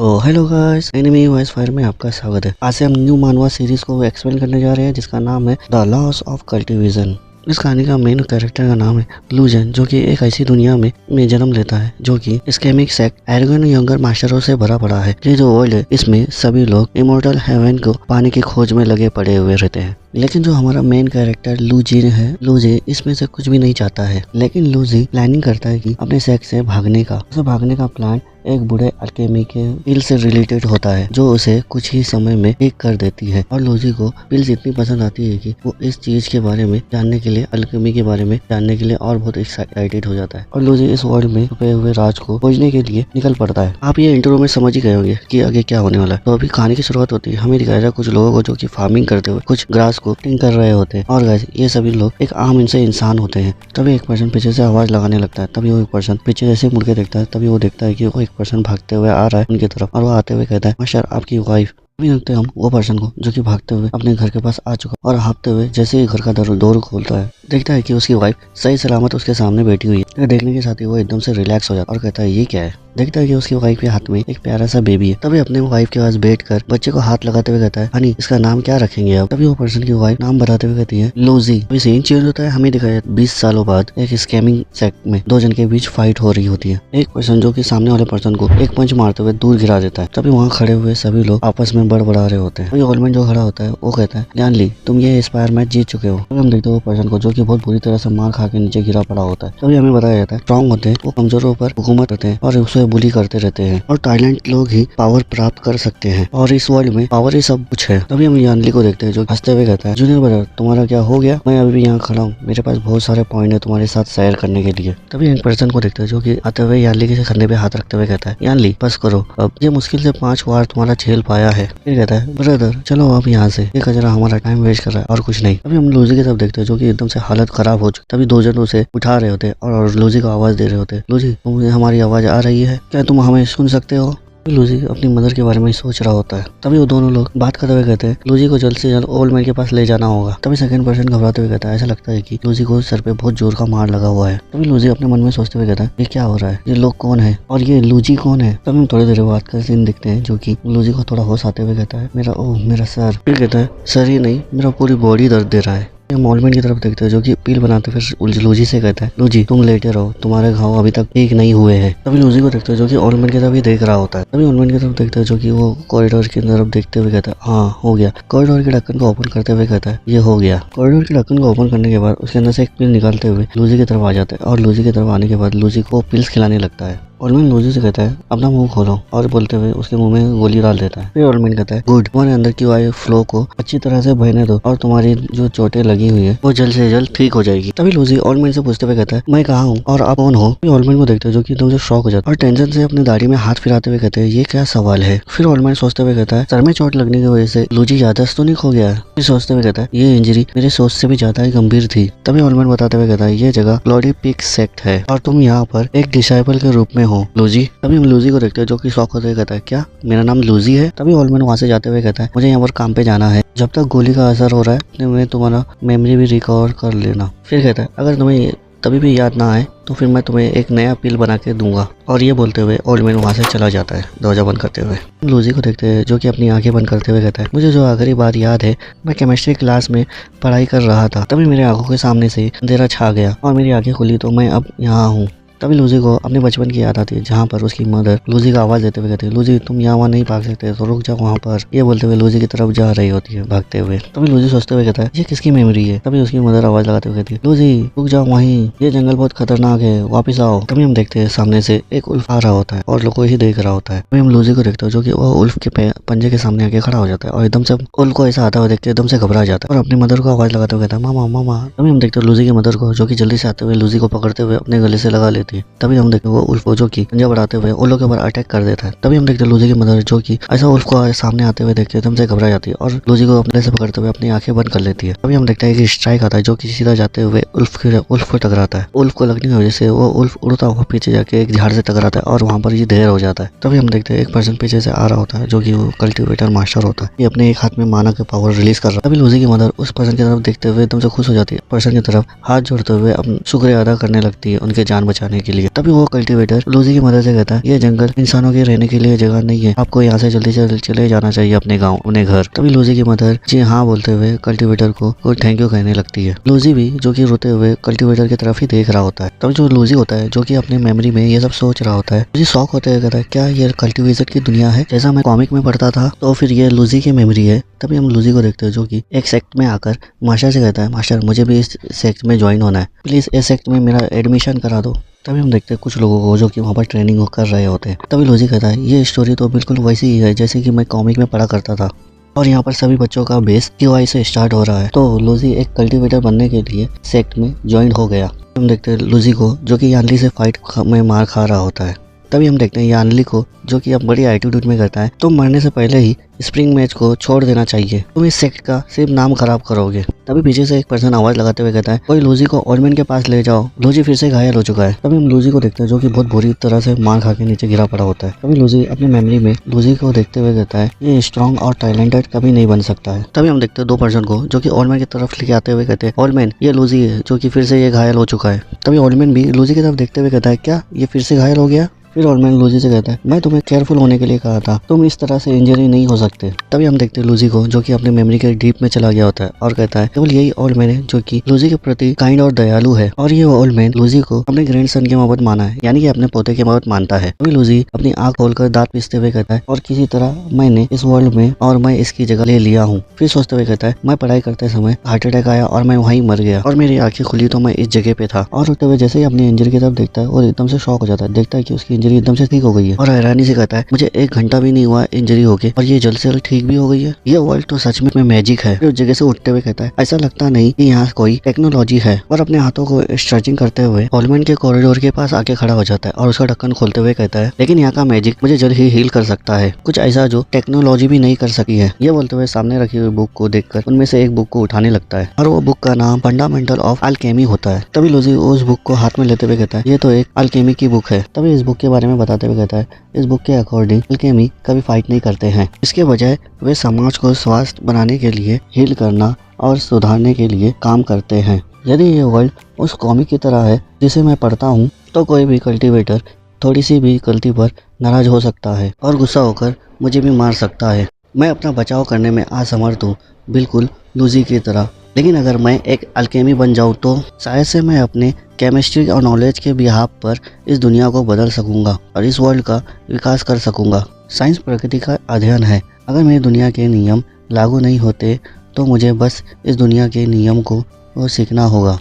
तो hello guys, enemy voice fire में आपका स्वागत है। आज से हम न्यू मानवा सीरीज को एक्सप्लेन करने जा रहे हैं, जिसका नाम है द लॉस ऑफ कल्टिवेशन। इस कहानी का मेन कैरेक्टर का नाम है लूजन, जो कि एक ऐसी दुनिया में जन्म लेता है जो कि स्कैमिक सेक्ट एर्गन यंगर मास्टरों से भरा पड़ा है। ये जो वर्ल्ड है, इसमें सभी लोग इमोर्टल हेवन को पाने की खोज में लगे पड़े हुए रहते हैं। लेकिन जो हमारा मेन कैरेक्टर लूजी है, लूजी इसमें से कुछ भी नहीं चाहता है। लेकिन लूजी प्लानिंग करता है कि अपने सेक्स से भागने का। उसे भागने का प्लान एक बूढ़े अल्केमी के पिल से रिलेटेड होता है, जो उसे कुछ ही समय में ठीक कर देती है। और लूजी को पिल्स इतनी पसंद आती है कि वो इस चीज के बारे में जानने के लिए, अल्केमी के बारे में जानने के लिए और बहुत एक्साइटेड हो जाता है। और लूजी इस वर्ल्ड में छुपे हुए राज को खोजने के लिए निकल पड़ता है। आप ये इंट्रो में समझ ही गए होंगे कि आगे क्या होने वाला है। तो अभी कहानी की शुरुआत होती है। हमें दिखाया कुछ लोगों को जो कि फार्मिंग करते हुए कुछ ग्रास को कटिंग कर रहे होते हैं। और गाइस, ये सभी लोग एक आम इनसे इंसान होते हैं। तभी एक पर्सन पीछे से आवाज लगाने लगता है। तभी वो एक पर्सन पीछे जैसे मुड़ के देखता है, तभी वो देखता है कि वो एक पर्सन भागते हुए आ रहा है उनकी तरफ। और वो आते हुए कहता है, मास्टर आपकी वाइफ। अभी देखते हैं हम वो पर्सन को जो कि भागते हुए अपने घर के पास आ चुका और हाँफते हुए जैसे ही घर का डोर खोलता है, देखता है कि उसकी वाइफ सही सलामत उसके सामने बैठी हुई है। देखने के साथ ही वो एकदम से रिलैक्स हो जाता है और कहता है, ये क्या है। देखता है कि उसकी वाइफ के हाथ में एक प्यारा सा बेबी है। तभी अपने वाइफ के पास बैठकर बच्चे को हाथ लगाते हुए कहता है, हनी इसका नाम क्या रखेंगे अब। तभी वो पर्सन की वाइफ नाम बताते हुए कहती है, लूजी। अभी सीन चेंज होता है। हमें दिखाया 20 सालों बाद एक स्कैमिंग सेक्ट में दो जन के बीच फाइट हो रही होती है। एक पर्सन जो कि सामने वाले पर्सन को एक पंच मारते हुए दूर गिरा देता है। तभी वहाँ खड़े हुए सभी लोग आपस में बड़बड़ा रहे होते हैं। तभी ओल्डमैन जो खड़ा होता है वो कहता है, जान ली तुम ये एस्पायर मैच जीत चुके हो। तभी हम देखते हो पर्सन को जो कि बहुत बुरी तरह से मार खा के नीचे गिरा पड़ा होता है। तभी हमें बताया जाता है, स्ट्रॉन्ग होते हैं वो कमजोरों पर हुकूमत करते हैं और उसे बुली करते रहते हैं। और टैलेंट लोग ही पावर प्राप्त कर सकते हैं और इस वर्ल्ड में पावर ही सब कुछ है। तभी हम यानली को देखते हैं जो हंसते हुए कहता है, जूनियर ब्रदर तुम्हारा क्या हो गया, मैं अभी भी यहाँ खड़ा हूँ, मेरे पास बहुत सारे पॉइंट है तुम्हारे साथ शेयर करने के लिए। तभी एक पर्सन को देखते हैं जो कि आते हुए यानली के कंधे पे हाथ रखते हुए कहता है, यानली बस करो, अब ये मुश्किल से 5 बार तुम्हारा झेल पाया है। फिर कहता है, ब्रदर चलो अब यहाँ से, ये कचरा हमारा टाइम वेस्ट कर रहा है और कुछ नहीं। तभी हम लूजी की तरफ देखते हैं जो कि एकदम से हालत खराब हो चुकी। तभी दो जन उसे उठा रहे होते और लूजी को आवाज दे रहे होते, लूजी तुम्हें हमारी आवाज आ रही है क्या, तुम हमें सुन सकते हो। लूजी अपनी मदर के बारे में सोच रहा होता है। तभी वो दोनों लोग बात करते हुए कहते हैं, लूजी को जल्द से जल्द ओल्ड मैन के पास ले जाना होगा। तभी सेकंड पर्सन घबराते हुए कहता है, ऐसा लगता है कि लूजी को सर पे बहुत जोर का मार लगा हुआ है। तभी लूजी अपने मन में सोचते हुए कहता है, ये क्या हो रहा है, ये लोग कौन है और ये लूजी कौन है। तभी हम थोड़ी देर बात कर सीन दिखते हैं जो कि लूजी को थोड़ा होश आते हुए कहता है, मेरा सर। फिर कहता है, सर ही नहीं, मेरा पूरी बॉडी दर्द दे रहा है। हम ओल्डमैन की तरफ देखते हैं जो कि पील बनाते फिर लूजी से कहता है, लूजी तुम लेटे रहो, तुम्हारे घाव अभी तक ठीक नहीं हुए हैं। तभी लूजी को देखते हैं जो कि ओल्डमैन की तरफ ही देख रहा होता है। तभी ओल्डमैन की तरफ देखते हैं जो कि वो कॉरिडोर की तरफ देखते हुए कहता है, हाँ हो गया। कॉरिडोर के ढक्कन को ओपन करते हुए कहता है, ये हो गया। कॉरिडोर के ढक्कन को ओपन करने के बाद उसके अंदर से एक पिल निकालते हुए लूजी की तरफ आ जाता है और लूजी की तरफ आने के बाद लूजी को पिल्स खिलाने लगता है। ओल्डमैन लूजी से कहता है, अपना मुंह खोलो, और बोलते हुए उसके मुंह में गोली डाल देता है। फिर ओल्डमैन कहता है, गुड, तुम्हारे अंदर की वायु फ्लो को अच्छी तरह से बहने दो और तुम्हारी जो चोटें लगी हुई है वो जल्द से जल्द ठीक हो जाएगी। तभी लूजी ओल्डमैन से पूछते हुए कहता है, मैं कहाँ हूँ और आप कौन हो। ओल्डमैन को देखते हैं जो कि एकदम से शॉक हो जाता है और टेंशन से अपनी दाढ़ी में हाथ फिराते हुए कहते हैं, ये क्या सवाल है। फिर ओल्डमैन सोचते हुए कहता है, सर में चोट लगने की वजह से लूजी याददाश्त तो नहीं खो गया है। फिर सोचते हुए कहता है, ये इंजरी मेरे सोच से भी ज्यादा ही गंभीर थी। तभी ओल्डमैन बताते हुए कहता है, ये जगह क्लॉडी पीक सेक्ट है और तुम यहाँ पर एक डिसाइपल के रूप में हो लूजी। तभी हम लूजी को देखते हैं जो कि शौक होते हुए कहता है, क्या मेरा नाम लूजी है। तभी ओल्डमैन वहाँ से जाते हुए कहता है, मुझे यहाँ पर काम पे जाना है, जब तक गोली का असर हो रहा है तुम्हें तुम्हारा मेमोरी भी रिकवर कर लेना। फिर कहता है, अगर तुम्हें तभी भी याद ना आए तो फिर मैं तुम्हें एक नया पिल बना के दूंगा। और ये बोलते हुए ओल्डमैन वहाँ से चला जाता है दरवाजा बंद करते हुए। लूजी को देखते हैं जो कि अपनी आंखें बंद करते हुए कहता है, मुझे जो आखिरी बार याद है, मैं केमिस्ट्री क्लास में पढ़ाई कर रहा था। तभी मेरे आंखों के सामने से अंधेरा छा गया और मेरी आंखें खुली तो मैं अब यहाँ हूँ। तभी लूजी को अपने बचपन की याद आती है जहाँ पर उसकी मदर लूजी का आवाज देते हुए कहती है, लूजी तुम यहाँ वहाँ नहीं भाग सकते तो रुक जाओ वहाँ पर। ये बोलते हुए लूजी की तरफ जा रही होती है भागते हुए। तभी लूजी सोचते हुए कहता है, ये किसकी मेमोरी है। तभी उसकी मदर आवाज लगाते हुए कहती है, लूजी रुक जाओ वहीं, ये जंगल बहुत खतरनाक है, वापस आओ। तभी हम देखते हैं सामने से एक उल्फ आ रहा होता है और लोग को ही देख रहा होता है। तभी हम लूजी को देखते हैं जो कि वो उल्फ के पंजे के सामने आके खड़ा हो जाता है और एकदम से उल्फ को ऐसा आता हुआ देखते एकदम से घबरा जाता है और अपनी मदर को आवाज लगाते हुए कहता है, मामा मामा। तभी हम देखते हैं लूजी की मदर को जो कि जल्दी से आते हुए लूजी को पकड़ते हुए अपने गले से लगा लेती है। तभी हम देखते वो उल्फ जो कि पंजा बढ़ाते हुए उन लोगों के ऊपर अटैक कर देता है। तभी हम देखते हैं लूजी की मदर जो कि ऐसा उल्फ को सामने आते हुए देखते एकदम से घबरा जाती है और लूजी को अपने से पकड़ते हुए अपनी आंखें बंद कर लेती है। तभी हम देखते हैं कि स्ट्राइक आता है जो कि सीधा जाते हुए उल्फ को टकराता है। उल्फ को लगने की वजह से वो उल्फ उड़ता हुआ पीछे जाके एक झाड़ से टकराता है और वहाँ पर ये ढेर हो जाता है। तभी हम देखते हैं एक पर्सन पीछे से आ रहा होता है जो कि वो कल्टिवेटर मास्टर होता है। ये अपने एक हाथ में माना के पावर रिलीज कर रहा है। तभी लूजी की मदर उस पर्सन की तरफ देखते हुए एकदम से खुश हो जाती है, पर्सन की तरफ हाथ जोड़ते हुए शुक्रिया अदा करने लगती है उनके जान बचाने जाने के लिए। तभी वो कल्टीवेटर लूजी की मदद से कहता है ये जंगल इंसानों के रहने के लिए जगह नहीं है, आपको यहाँ से जल्दी चले जाना चाहिए अपने गाँव, अपने घर। तभी लूजी की मदर जी हाँ बोलते हुए कल्टीवेटर को थैंक यू कहने लगती है। लूजी भी जो कि रोते हुए कल्टीवेटर की तरफ ही देख रहा होता है। तभी जो लूजी होता है जो कि अपनी मेमोरी में ये सब सोच रहा होता है, लूजी शॉक होते हुए कहता है क्या ये कल्टीवेटर की दुनिया है जैसा मैं कॉमिक में पढ़ता था, तो फिर ये लूजी की मेमोरी है। तभी हम लूजी को देखते हैं जो कि एक सेक्ट में आकर मास्टर से कहता है मास्टर मुझे भी इस सेक्ट में ज्वाइन होना है, प्लीज इस सेक्ट में मेरा एडमिशन करा दो। तभी हम देखते हैं कुछ लोगों को जो कि वहाँ पर ट्रेनिंग कर रहे होते हैं। तभी लूजी कहता है ये स्टोरी तो बिल्कुल वैसी ही है जैसे कि मैं कॉमिक में पढ़ा करता था और यहाँ पर सभी बच्चों का बेस QI से स्टार्ट हो रहा है। तो लूजी एक कल्टीवेटर बनने के लिए सेक्ट में ज्वाइन हो गया। हम देखते हैं लूजी को जो कि यानली से फाइट में मार खा रहा होता है। तभी हम देखते हैं यानली को जो कि अब बड़ी एटीट्यूड में करता है, तुम मरने से पहले ही स्प्रिंग मैच को छोड़ देना चाहिए, तुम इस सेक्ट का सिर्फ नाम खराब करोगे। तभी पीछे से एक पर्सन आवाज लगाते हुए कहता है कोई लूजी को ओल्डमैन के पास ले जाओ, लूजी फिर से घायल हो चुका है। तभी हम लूजी को देखते हैं जो कि बहुत बुरी तरह से मार खा के नीचे गिरा पड़ा होता है। तभी लूजी अपनी मेमोरी में लूजी को देखते हुए कहता है ये स्ट्रॉन्ग और टैलेंटेड कभी नहीं बन सकता है। तभी हम देखते हैं दो पर्सन को जो कि ओल्डमैन की तरफ लेके आते हुए कहते हैं ओल्डमैन ये लूजी है जो कि फिर से ये घायल हो चुका है। तभी ओल्डमैन भी लूजी की तरफ देखते हुए कहता है क्या ये फिर से घायल हो गया। फिर ओल्डमैन लूजी से कहता है मैं तुम्हें केयरफुल होने के लिए कहा था, तुम इस तरह से इंजरी नहीं हो सकते। तभी हम देखते हैं लूजी को जो कि अपनी मेमोरी के डीप में चला गया होता है और कहता है केवल यही ओल्डमैन है जो कि लूजी के प्रति काइंड और दयालु है और ये ओल्डमैन लूजी को अपने ग्रैंडसन की मोहब्बत माना है, यानी कि अपने पोते की मोहब्बत मानता है। तभी लूजी अपनी आंख खोलकर दांत पीसते हुए कहता है और किसी तरह मैंने इस वर्ल्ड में और मैं इसकी जगह ले लिया हूँ। फिर सोचते हुए कहता है मैं पढ़ाई करते समय हार्ट अटैक आया और मैं वहीं मर गया और मेरी आंखें खुली तो मैं इस जगह पे था। और रोते हुए जैसे ही अपनी इंजरी की तरफ देखता है और एकदम से शॉक हो जाता है, देखता है कि उसकी इंजरी एकदम से ठीक हो गई है और हैरानी से कहता है मुझे 1 घंटा भी नहीं हुआ इंजरी होके और ये जल्द से जल्द ठीक भी हो गई है, ये वर्ल्ड तो सच में मैजिक है। फिर उस जगह से उठते हुए कहता है ऐसा लगता नहीं कि यहाँ कोई टेक्नोलॉजी है और अपने हाथों को स्ट्रेचिंग करते हुए ओल्डमैन के कॉरिडोर के पास आके खड़ा हो जाता है और उसका ढक्कन खोलते हुए कहता है लेकिन यहाँ का मैजिक मुझे जल्द ही हील कर सकता है, कुछ ऐसा जो टेक्नोलॉजी भी नहीं कर सकी है। ये बोलते हुए सामने रखी हुई बुक को देखकर उनमें से एक बुक को उठाने लगता है और वो बुक का नाम फंडामेंटल ऑफ अल्केमी होता है। तभी लूजी उस बुक को हाथ में लेते हुए कहता है ये तो एक अल्केमी की बुक है। तभी इस बुक के बारे में बताते हुए कहता है इस बुक के अकॉर्डिंग अल्केमी कभी फाइट नहीं करते हैं, इसके बजाय वे समाज को स्वस्थ बनाने के लिए हील करना और सुधारने के लिए काम करते हैं। यदि ये वर्ल्ड उस कॉमिक की तरह है जिसे मैं पढ़ता हूँ तो कोई भी कल्टीवेटर थोड़ी सी भी गलती पर नाराज हो सकता है और गुस्सा होकर मुझे भी मार सकता है। मैं अपना बचाव करने में असमर्थ हूँ, बिल्कुल लूजी की तरह, लेकिन अगर मैं एक अल्केमी बन जाऊँ तो शायद से मैं अपने केमिस्ट्री और नॉलेज के बिहाफ पर इस दुनिया को बदल सकूंगा और इस वर्ल्ड का विकास कर सकूंगा। साइंस प्रकृति का अध्ययन है, अगर मेरी दुनिया के नियम लागू नहीं होते तो मुझे बस इस दुनिया के नियम को सीखना होगा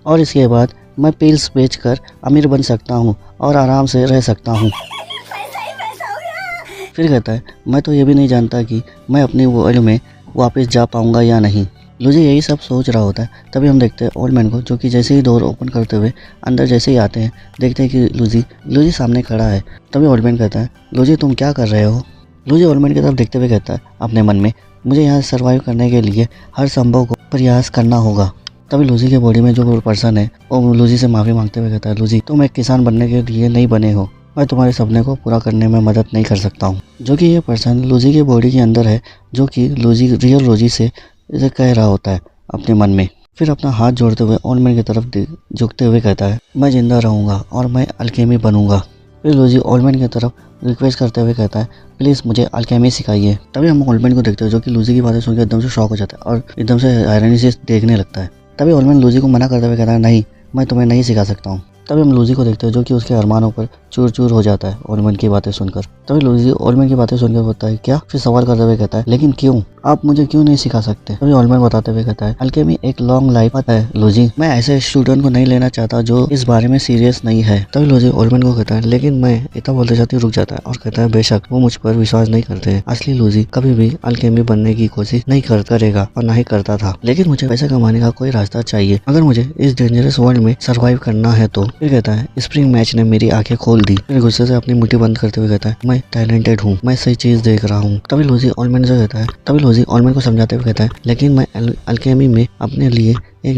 और इसके बाद मैं पिल्स बेचकर अमीर बन सकता हूँ और आराम से रह सकता हूँ। फिर कहता है मैं तो ये भी नहीं जानता कि मैं अपने वर्ल्ड में वापस जा पाऊंगा या नहीं। लूजी यही सब सोच रहा होता है। तभी हम देखते हैं ओल्डमैन को जो कि जैसे ही डोर ओपन करते हुए अंदर जैसे ही आते हैं देखते हैं कि लूजी सामने खड़ा है। तभी ओल्डमैन कहता है लूजी तुम क्या कर रहे हो। लूजी ओल्डमैन की तरफ देखते हुए कहता है अपने मन में मुझे यहाँ सर्वाइव करने के लिए हर संभव को प्रयास करना होगा। तभी लूजी के बॉडी में जो पर्सन है वो लूजी से माफ़ी मांगते हुए कहता है लूजी तुम एक किसान बनने के लिए नहीं बने हो, मैं तुम्हारे सपने को पूरा करने में मदद नहीं कर सकता हूँ। जो कि ये पर्सन लूजी के बॉडी के अंदर है जो कि रियल लूजी से इसे कह रहा होता है अपने मन में। फिर अपना हाथ जोड़ते हुए ओल्डमैन की तरफ झुकते हुए कहता है मैं जिंदा रहूँगा और मैं अल्केमी बनूंगा। फिर लूजी ओल्डमैन की तरफ रिक्वेस्ट करते हुए कहता है प्लीज़ मुझे अल्केमी सिखाइए। तभी हम ओल्डमैन को देखते हैं जो कि लूजी की बातें सुनकर एकदम से शॉक हो जाता है और एकदम से हैरानी से देखने लगता है। तभी ओल्डमैन लूजी को मना करते हुए कहता है नहीं मैं तुम्हें नहीं सिखा सकता हूँ। तभी हम लूजी को देखते हैं जो कि उसके अरमानों पर चूर चूर हो जाता है ओल्डमैन की बातें सुनकर। तभी लूजी ओल्डमैन की बातें सुनकर बोलता है क्या, फिर सवाल करते हुए कहता है लेकिन क्यों, आप मुझे क्यों नहीं सिखा सकते। तभी ओल्डमैन बताते हुए कहता है अल्केमी एक लॉन्ग लाइफ है लूजी, मैं ऐसे स्टूडेंट को नहीं लेना चाहता जो इस बारे में सीरियस नहीं है। तभी लूजी ओल्डमैन को कहता है लेकिन मैं इतना बोलते जाते रुक जाता है और कहता है बेशक वो मुझ पर विश्वास नहीं करते हैं, असली लूजी कभी भी अल्केमी बनने की कोशिश नहीं करेगा और ना ही करता था, लेकिन मुझे पैसा कमाने का कोई रास्ता चाहिए अगर मुझे इस डेंजरस वर्ल्ड में सर्वाइव करना है तो। फिर कहता है स्प्रिंग मैच ने मेरी आंखें खोल दी। फिर गुस्से से अपनी मुट्ठी बंद करते हुए कहता है मैं टैलेंटेड हूँ, मैं सही चीज देख रहा हूँ। तभी लूजी ओल्डमैन से कहता है तभी लूजी ओल्डमैन को समझाते हुए कहता है लेकिन मैं अल्केमी में अपने लिए एक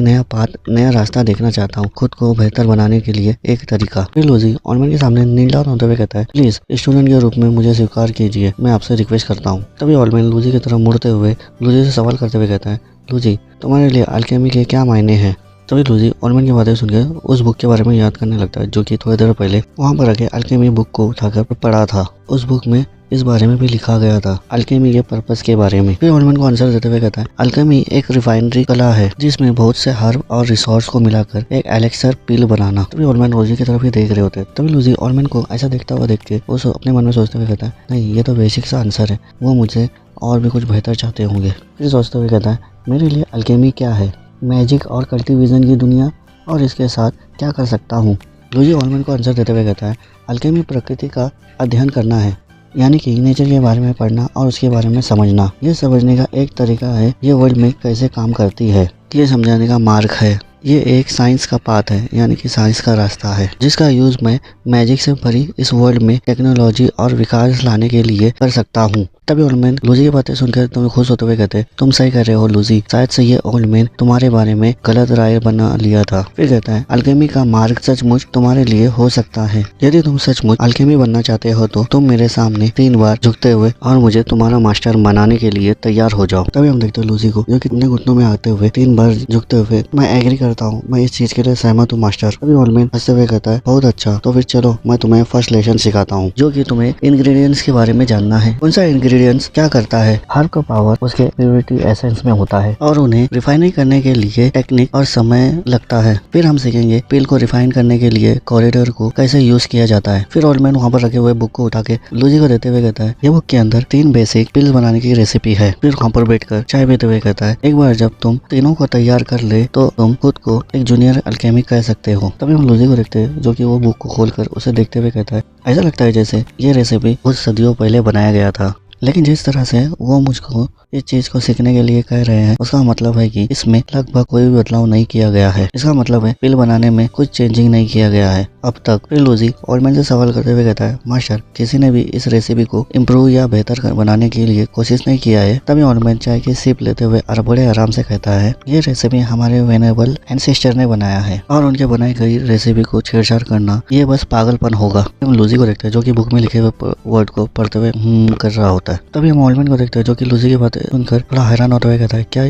नया रास्ता देखना चाहता हूँ, खुद को बेहतर बनाने के लिए एक तरीका। फिर लूजी ओल्डमैन के सामने नील डाउन होते हुए कहता है प्लीज स्टूडेंट के रूप में मुझे स्वीकार कीजिए, मैं आपसे रिक्वेस्ट करता हूँ। तभी ओल्डमैन लूजी की तरफ मुड़ते हुए लूजी से सवाल करते हुए कहता है लूजी तुम्हारे लिए अल्केमी के क्या मायने हैं। तभी लूजी ओल्डमैन की बातें सुनकर उस बुक के बारे में याद करने लगता है जो कि थोड़ी देर पहले वहाँ पर आके अल्केमी बुक को उठाकर पढ़ा था। उस बुक में इस बारे में भी लिखा गया था, अल्केमी के पर्पस के बारे में। फिर ओल्डमैन को आंसर देते हुए कहता है, अल्केमी एक रिफाइनरी कला है जिसमें बहुत से हर्ब और रिसोर्स को मिलाकर एक एलेक्सर पिल बनाना। तभी ओल्डमैन लूजी की तरफ ही देख रहे होते हैं। तभी लूजी ओल्डमैन को ऐसा देखता हुआ देख के वो अपने मन में सोचते हुए कहता है, नहीं ये तो बेसिक सा आंसर है, वो मुझे और भी कुछ बेहतर चाहते होंगे। फिर सोचते हुए कहता है, मेरे लिए अल्केमी क्या है, मैजिक और कल्टीविजन की दुनिया, और इसके साथ क्या कर सकता हूँ। लूजी ओल्डमैन को आंसर देते हुए कहता है, अल्केमी प्रकृति का अध्ययन करना है, यानी कि नेचर के बारे में पढ़ना और उसके बारे में समझना। ये समझने का एक तरीका है ये वर्ल्ड में कैसे काम करती है, ये समझाने का मार्ग है। ये एक साइंस का पाथ है, यानी कि साइंस का रास्ता है जिसका यूज मैं मैजिक से भरी इस वर्ल्ड में टेक्नोलॉजी और विकास लाने के लिए कर सकता हूँ। तभी ओल्डमैन लूजी की बातें सुनकर तुम्हें खुश होते हुए कहते, तुम सही कर रहे हो लूजी, शायद से ये ओल्डमैन तुम्हारे बारे में गलत राय बना लिया था। फिर कहता है, अल्केमी का मार्ग सचमुच तुम्हारे लिए हो सकता है। यदि तुम सचमुच अल्केमी बनना चाहते हो तो तुम मेरे सामने 3 बार झुकते हुए और मुझे तुम्हारा मास्टर बनाने के लिए तैयार हो जाओ। तभी हम देखते हैं लूजी को जो कितने घुटनों में आते हुए 3 बार झुकते हुए, मैं एग्री करता हूँ, मैं इस चीज के लिए सहमत हूँ मास्टर। तभी ओल्डमैन हंसते हुए कहता है, बहुत अच्छा, तो फिर चलो मैं तुम्हें फर्स्ट लेसन सिखाता हूँ जो कि तुम्हें इंग्रेडिएंट्स के बारे में जानना है। कौन सा इंग्रेडिएंट्स क्या करता है, हर का पावर उसके प्योरिटी एसेंस में होता है और उन्हें रिफाइनिंग करने के लिए टेक्निक और समय लगता है। फिर हम सीखेंगे पिल को रिफाइन करने के लिए कॉरिडोर को कैसे यूज किया जाता है। फिर ओल्डमैन वहाँ पर रखे हुए बुक को उठा के लूजी को देते हुए कहता है, ये बुक के अंदर 3 बेसिक पिल्स बनाने की रेसिपी है। फिर वहाँ पर बैठकर चाय पीते हुए कहता है, एक बार जब तुम तीनों को तैयार कर ले तो तुम खुद को एक जूनियर अल्केमिक कह सकते हो। तभी हम लूजी को देखते हैं जो कि वो बुक को खोलकर उसे देखते हुए कहता है, ऐसा लगता है जैसे ये रेसिपी कुछ सदियों पहले बनाया गया था, लेकिन जिस तरह से वो मुझको इस चीज को सीखने के लिए कह रहे हैं उसका मतलब है कि इसमें लगभग कोई भी बदलाव नहीं किया गया है। इसका मतलब है पिल बनाने में कुछ चेंजिंग नहीं किया गया है अब तक। फिर लूजी ओल्डमैन से सवाल करते हुए कहता है, मास्टर किसी ने भी इस रेसिपी को इम्प्रूव या बेहतर बनाने के लिए कोशिश नहीं किया है। तभी ओल्डमैन चाय की सिप लेते हुए और बड़े आराम से कहता है, ये रेसिपी हमारे वेनेबल एंसेस्टर ने बनाया है और उनके बनाई गई रेसिपी को छेड़छाड़ करना ये बस पागलपन होगा। हम लूजी को देखते हैं जो कि बुक में लिखे हुए वर्ड को पढ़ते हुए कर रहा होता है। तभी हम ओल्डमैन को देखते हैं जो कि लूजी की बातें सुनकर थोड़ा हैरान होते हुए कहता है, क्या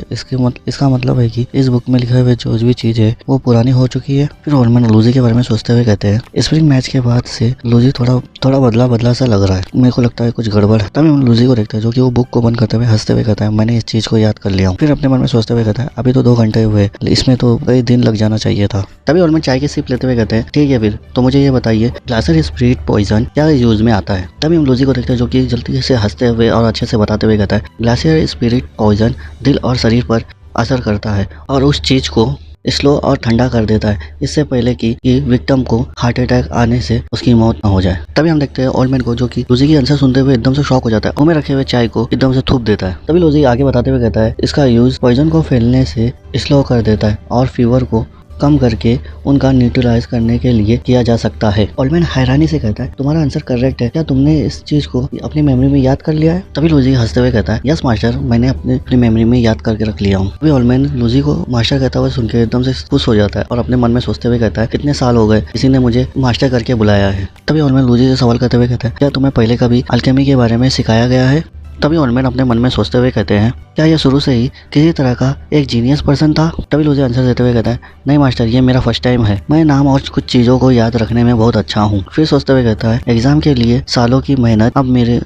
इसका मतलब है कि इस बुक में लिखे हुए जो भी चीज है वो पुरानी हो चुकी है। फिर ओल्डमैन लूजी के बारे में सोचते हुए कहते हैं, स्प्रिंग मैच के बाद से लूजी थोड़ा बदला सा लग रहा है, मेरे को लगता है कुछ गड़बड़ है। तभी हम लूजी को देखते हैं जो कि वो बुक को बंद करते हुए हंसते हुए कहता है, मैंने इस चीज को याद कर लिया हूँ। फिर अपने मन में सोचते हुए कहता है, अभी तो 2 घंटे हुए, इसमें तो कई दिन लग जाना चाहिए था। तभी ओल्डमैन चाय की सिप लेते हुए कहते हैं, ठीक है फिर तो मुझे ये बताइए ग्लासर स्पिरिट पॉइजन क्या यूज में आता है। तभी हम लूजी को देखते हैं जो कि जल्दी से हंसते हुए और अच्छे से बताते हुए कहता है, ग्लासियर स्पिरिट पॉइजन दिल और शरीर पर असर करता है और उस चीज को स्लो और ठंडा कर देता है इससे पहले कि विक्टिम को हार्ट अटैक आने से उसकी मौत न हो जाए। तभी हम देखते हैं ओल्डमैन को जो कि लूजी की आंसर सुनते हुए एकदम से शॉक हो जाता है, मुंह में रखे हुए चाय को एकदम से थूक देता है। तभी लूजी आगे बताते हुए कहता है, इसका यूज पॉइजन को फैलने से स्लो कर देता है और फीवर को कम करके उनका न्यूट्रलाइज करने के लिए किया जा सकता है। ओल्डमैन हैरानी से कहता है, तुम्हारा आंसर करेक्ट है, क्या तुमने इस चीज को अपनी मेमोरी में याद कर लिया है। तभी लूजी हंसते हुए कहता है, यस मास्टर, मैंने अपनी मेमोरी में याद करके रख लिया हूँ। तभी ओल्डमैन लूजी को मास्टर कहता हुआ सुन के एकदम से खुश हो जाता है और अपने मन में सोचते हुए कहता है, कितने साल हो गए किसी ने मुझे मास्टर करके बुलाया है। तभी ओल्डमैन लूजी से सवाल करते हुए कहता है, क्या तुम्हें पहले कभी अल्केमी के बारे में सिखाया गया है। तभी ओल्डमैन अपने मन में सोचते हुए कहते हैं, क्या यह शुरू से ही किसी तरह का एक जीनियस पर्सन था। तभी लूजी आंसर देते हुए कहता है, नहीं मास्टर, ये मेरा फर्स्ट टाइम है, मैं नाम और कुछ चीजों को याद रखने में बहुत अच्छा हूँ। फिर सोचते हुए कहता है, एग्जाम के लिए सालों की मेहनत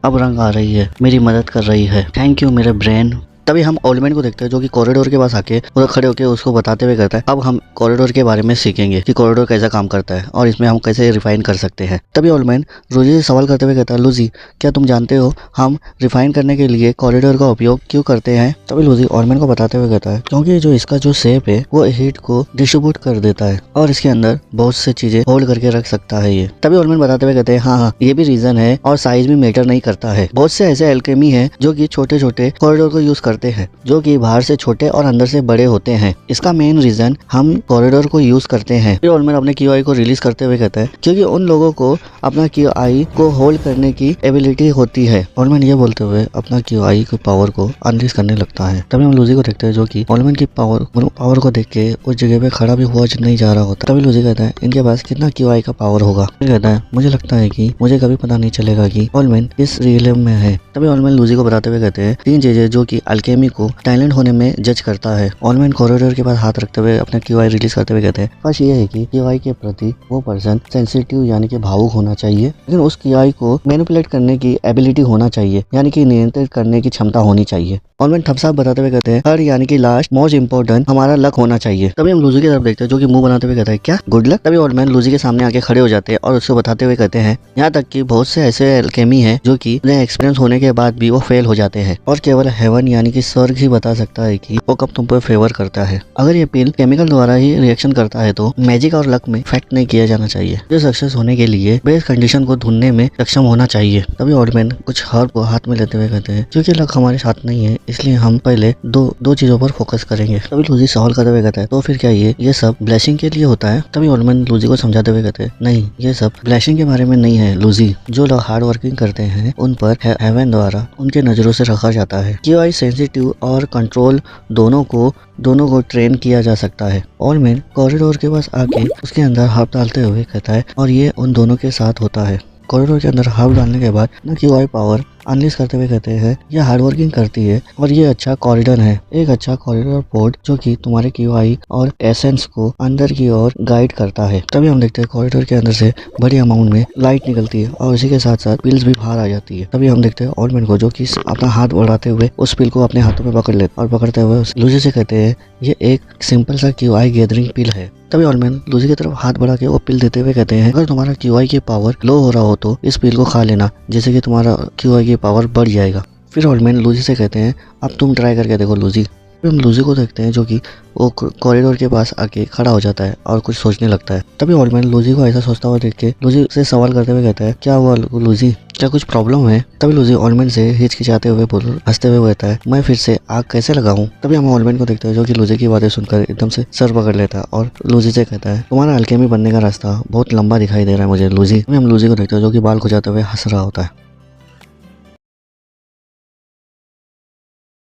अब रंग आ रही है, मेरी मदद कर रही है, थैंक यू मेरे ब्रेन। तभी हम ओल्डमैन को देखते हैं जो कि कॉरिडोर के पास आके उधर खड़े होकर उसको बताते हुए कहता है, अब हम कॉरिडोर के बारे में सीखेंगे कि कॉरिडोर कैसा काम करता है और इसमें हम कैसे रिफाइन कर सकते हैं। तभी ओल्डमैन लूजी से सवाल करते हुए कहता है, लूजी क्या तुम जानते हो हम रिफाइन करने के लिए कॉरिडोर का उपयोग क्यों करते हैं। तभी लूजी ओल्डमैन को बताते हुए कहता है, क्योंकि जो इसका जो शेप है वो हीट को डिस्ट्रीब्यूट कर देता है और इसके अंदर बहुत से चीजें होल्ड करके रख सकता है ये। तभी ओल्डमैन बताते हुए कहते हैं, हाँ ये भी रीजन है और साइज भी मैटर नहीं करता है। बहुत से ऐसे एल्केमी है जो कि छोटे छोटे कॉरिडोर को यूज करते हैं जो कि बाहर से छोटे और अंदर से बड़े होते हैं। इसका मेन रीजन हम कॉरिडोर को यूज करते हैं। फिर ओल्डमैन अपने QI को रिलीज करते हुए कहता है, क्योंकि उन लोगों को अपना QI को होल्ड करने की एबिलिटी होती है। ओल्डमैन ये बोलते हुए अपना QI की पावर को अनलीज करने लगता है। तभी हम लूजी को देखते हैं जो कि ओल्डमैन की पावर को देख के उस जगह पे खड़ा भी हुआ नहीं जा रहा होता। तभी लूजी कहता है, इनके पास कितना QI का पावर होगा। फिर कहता है, मुझे लगता है कि मुझे कभी पता नहीं चलेगा कि ओल्डमैन किस रियलम में है। तभी ओल्डमैन लूजी को बताते हुए कहते हैं, 3 चीजें जो कि अल्केमी को टैलेंट होने में जज करता है। ऑलमैन कॉरिडोर के पास हाथ रखते हुए अपने QI रिलीज करते हुए कहते हैं, बस ये है कि QI के प्रति वो पर्सन सेंसिटिव यानी कि भावुक होना चाहिए, लेकिन उस QI को मैनिपुलेट करने की एबिलिटी होना चाहिए, यानी कि नियंत्रित करने की क्षमता होनी चाहिए। ऑलमैन थम्स अप बताते हुए कहते हैं, हर यानी कि लास्ट मोस्ट इंपॉर्टेंट हमारा लक होना चाहिए। तभी हम लूजी की तरफ देखते हैं जो कि मुंह बनाते हुए कहता है, क्या गुड लक? तभी ऑलमैन लूजी के सामने आके खड़े हो जाते हैं और उससे बताते हुए कहते हैं, यहाँ तक कि बहुत से ऐसे अल्केमी है जो कि उन्हें एक्सपीरियंस होने के बाद भी वो फेल हो जाते हैं और केवल हेवन यानी कि स्वर्ग ही बता सकता है कि वो कब तुम पर फेवर करता है। अगर ये पिल केमिकल द्वारा ही रिएक्शन करता है तो मैजिक और लक में इफेक्ट नहीं किया जाना चाहिए। जो सक्सेस होने के लिए बेस कंडीशन को ढूंढने में सक्षम होना चाहिए। तभी ऑलमैन कुछ हर्ब को हाथ में लेते हुए कहते हैं, क्योंकि लक हमारे साथ नहीं है इसलिए हम पहले दो चीजों पर फोकस करेंगे। तभी लूजी सवाल करते हुए कहता है, तो फिर क्या ये सब ब्लेसिंग के लिए होता है? तभी ऑलमैन लूजी को समझाते हुए कहते हैं, नहीं, ये सब ब्लेसिंग के बारे में नहीं है लूजी। जो लोग हार्ड वर्किंग करते हैं उन पर हेवन द्वारा उनके नजरों से रखा जाता है। QI सेंसिटिव और कंट्रोल दोनों को ट्रेन किया जा सकता है। ऑलमैन कॉरिडोर के पास आके उसके अंदर हर्ब डालते हुए कहता है, और ये उन दोनों के साथ होता है। कॉरिडोर के अंदर हर्ब डालने के बाद न QI पावर अनलिस्ट करते हुए कहते हैं, यह हार्ड वर्किंग करती है और ये अच्छा कॉरिडोर है, एक अच्छा कॉरिडोर पोर्ट जो कि तुम्हारे QI और एसेंस को अंदर की ओर गाइड करता है। तभी हम देखते हैं कॉरिडोर के अंदर से बड़ी अमाउंट में लाइट निकलती है और उसी के साथ साथ पिल्स भी बाहर आ जाती है। तभी हम देखते हैं ऑलमैन को जो कि अपना हाथ बढ़ाते हुए उस पिल को अपने हाथों में पकड़ लेते और पकड़ते हुए लूजी से कहते हैं, ये एक सिंपल सा QI गैदरिंग पिल है। तभी ऑलमैन लूजी की तरफ हाथ बढ़ा के वो पिल देते हुए कहते हैं, अगर तुम्हारा QI की पावर लो हो रहा हो तो इस पिल को खा लेना, जिससे कि तुम्हारा QI की पावर बढ़ जाएगा। फिर ऑलमैन लूजी से कहते हैं, अब तुम ट्राई करके देखो लूजी। फिर हम लूजी को देखते हैं जो कि वो कॉरिडोर के पास आके खड़ा हो जाता है और कुछ सोचने लगता है। तभी ऑलमैन लूजी को ऐसा सोचता हुआ देख के लूजी से सवाल करते हुए कहता है, क्या हुआ लूजी, क्या कुछ प्रॉब्लम है? तभी लूजी ऑलमैन से हिचकिचाते हुए हंसते हुए कहता है, मैं फिर से आग कैसे लगाऊं? तभी हम ऑलमैन को देखते हैं जो कि लूजी की बातें सुनकर एकदम से सर पकड़ लेता है और लूजी से कहता है, तुम्हारा अल्केमी बनने का रास्ता बहुत लंबा दिखाई दे रहा है मुझे लूजी। तभी हम लूजी को देखते हैं जो कि बाल खुजाते हुए हंस रहा होता है।